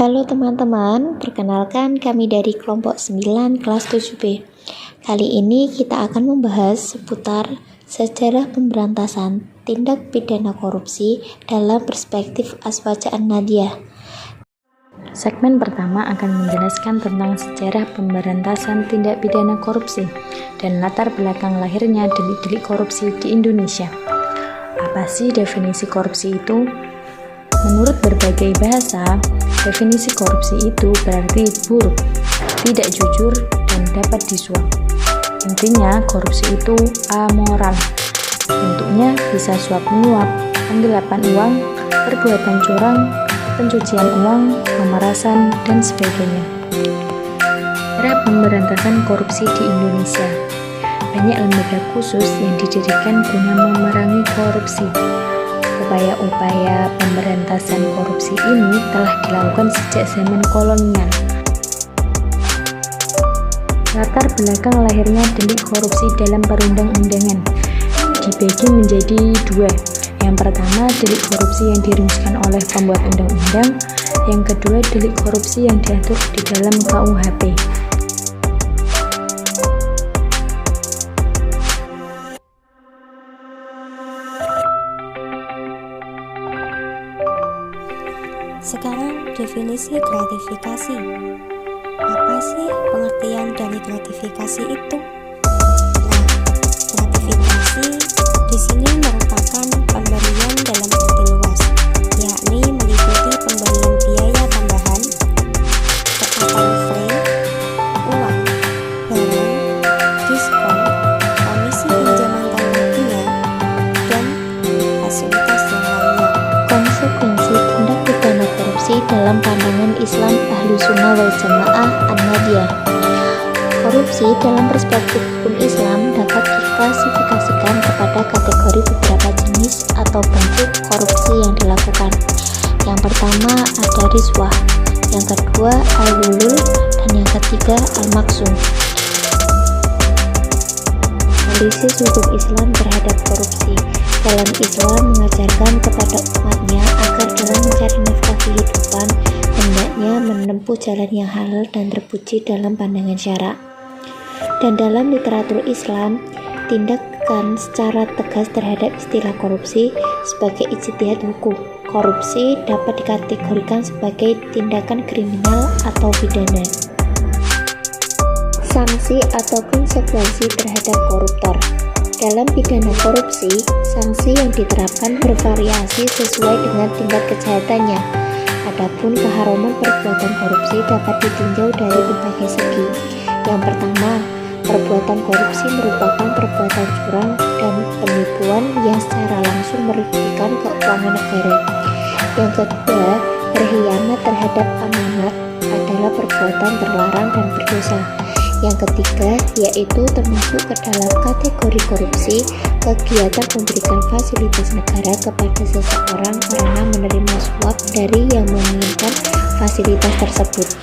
Halo teman-teman, perkenalkan kami dari kelompok 9 kelas 7B. Kali ini kita akan membahas seputar sejarah pemberantasan tindak pidana korupsi dalam perspektif Aswaja An-Nahdiyah. Segmen pertama akan menjelaskan tentang sejarah pemberantasan tindak pidana korupsi dan latar belakang lahirnya delik-delik korupsi di Indonesia. Apa sih definisi korupsi itu? Menurut berbagai bahasa, definisi korupsi itu berarti buruk, tidak jujur, dan dapat disuap. Intinya, korupsi itu amoral. Bentuknya bisa suap menyuap, penggelapan uang, perbuatan curang, pencucian uang, pemerasan, dan sebagainya. Cara pemberantasan korupsi di Indonesia. Banyak lembaga khusus yang didirikan guna memerangi korupsi. Upaya-upaya pemberantasan korupsi ini telah dilakukan sejak zaman kolonial. Latar belakang lahirnya delik korupsi dalam perundang-undangan dibagi menjadi dua. Yang pertama, delik korupsi yang dirumuskan oleh pembuat undang-undang. Yang kedua, delik korupsi yang diatur di dalam KUHP. Sekarang definisi gratifikasi. Apa sih pengertian dari gratifikasi itu? Gratifikasi di sini merupakan pemberian dalam arti luas, yakni meliputi pemberian biaya tambahan, catatan free, uang, barang, diskon, komisi pinjaman tanpa bunga, dan fasilitas yang lainnya. Konsekuensi tindak pidana korupsi dalam pandangan Islam Ahlussunnah wal Jamaah An-Nahdiyah. Korupsi dalam perspektif hukum Islam dapat diklasifikasikan kepada kategori beberapa jenis atau bentuk korupsi yang dilakukan. Yang pertama ada riswah, yang kedua al-wulul, dan yang ketiga al-maksum. Analisis hukum Islam terhadap korupsi. Dalam Islam mengajarkan kepada umatnya agar dalam mencari nafkah kehidupan hendaknya menempuh jalan yang halal dan terpuji dalam pandangan syara. Dan dalam literatur Islam, tindakan secara tegas terhadap istilah korupsi sebagai ijtihad hukum. Korupsi dapat dikategorikan sebagai tindakan kriminal atau pidana. Sanksi atau konsekuensi terhadap koruptor. Dalam pidana korupsi, sanksi yang diterapkan bervariasi sesuai dengan tingkat kejahatannya. Adapun keharaman perbuatan korupsi dapat ditinjau dari berbagai segi. Yang pertama, perbuatan korupsi merupakan perbuatan curang dan penipuan yang secara langsung merugikan keuangan negara. Yang kedua, berkhianat terhadap amanat adalah perbuatan terlarang dan berdosa. Yang ketiga, yaitu termasuk ke dalam kategori korupsi, kegiatan memberikan fasilitas negara kepada seseorang karena menerima suap dari yang menginginkan fasilitas tersebut.